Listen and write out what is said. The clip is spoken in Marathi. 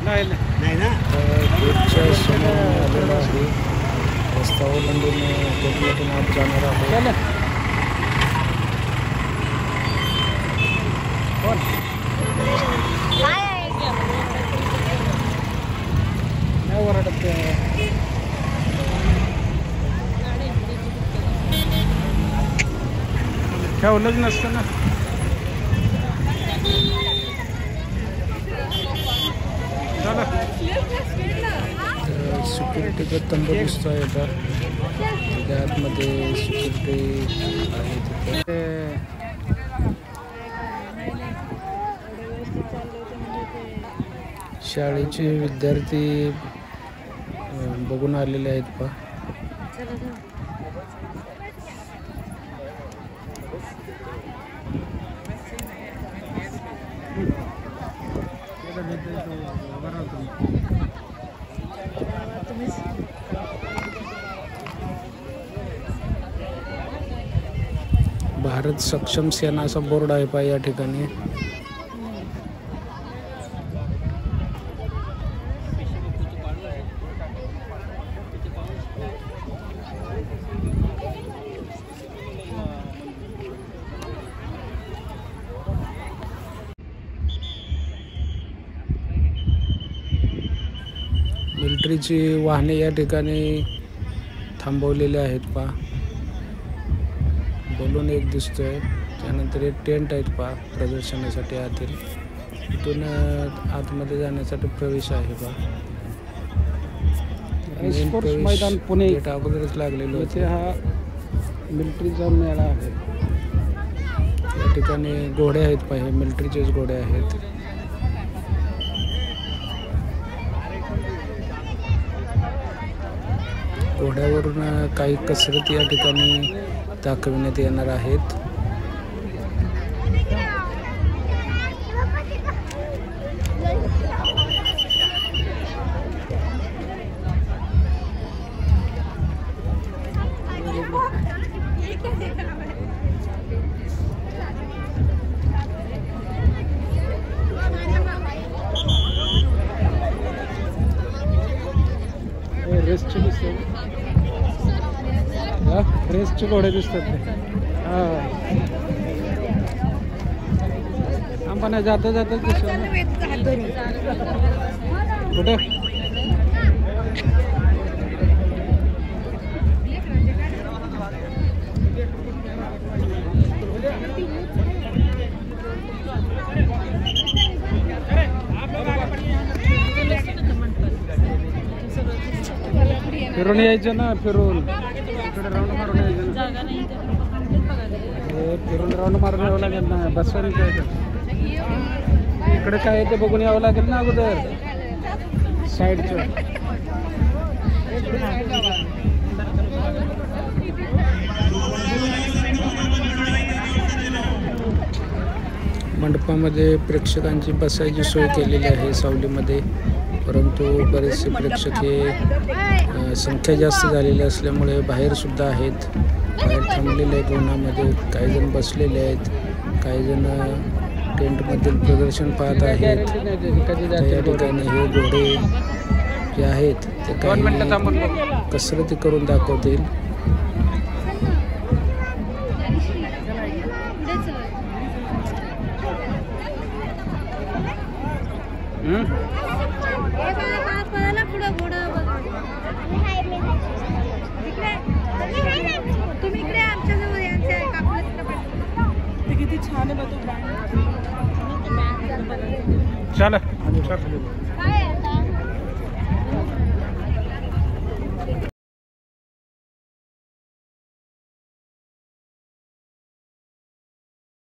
नाही ना गेटच्या समोर आलेला आहे. रस्ता ओलांडून गेटमधून आत जाणार आहे. नाही ओरडत ठेवलंच नसतं ना. सिक्युरिटीचा तंबू दिसतो आहे आता. त्याच्या आतमध्ये सिक्युरिटी आहे तिथे. शाळेचे विद्यार्थी बघून आलेले आहेत पहा. भारत सक्षम सेना असा बोर्ड आहे पहा या ठिकाणी. मिलिटरीची वाहने या ठिकाणी थांबवलेले आहेत पहा. बलून एक दिसतोय. त्यानंतर एक टेंट आहेत पहा प्रदर्शनासाठी आतील. इथून आतमध्ये जाण्यासाठी प्रवेश आहे पहा. मैदान पुणे अगोदरच लागलेलं होते. हा मिलिटरीचा मेळा आहे. या ठिकाणी घोडे आहेत पहा. हे मिलिटरीचेच घोडे आहेत. घोड्यावरून काही कसरती या ठिकाणी दाखविण्यात येणार आहेत. रेसचे घोडे दिसतात ते. आंबाने जाता जाता कुठे फिरून यायचं ना. फिरून इकडे राऊंड मारून यायचं ना. फिरून राऊंड मारून यावं लागेल ना. बसवायला काय इकडे काय ते बघून यावं लागेल ना अगोदर साईडचं. मंडपामध्ये प्रेक्षकांची बसायची सोय केलेली आहे सावलीमध्ये. परंतु बरेचसे प्रेक्षक हे संख्या जास्त झालेली असल्यामुळे बाहेर सुद्धा आहेत. बाहेर थांबलेले आहेत उन्हामध्ये. काही जण बसलेले आहेत. काही जण टेंटमधील प्रदर्शन पाहत आहेत. त्या ठिकाणी हे घोडे जे आहेत ते काही कसरती करून दाखवतील. किती छान आहे. चला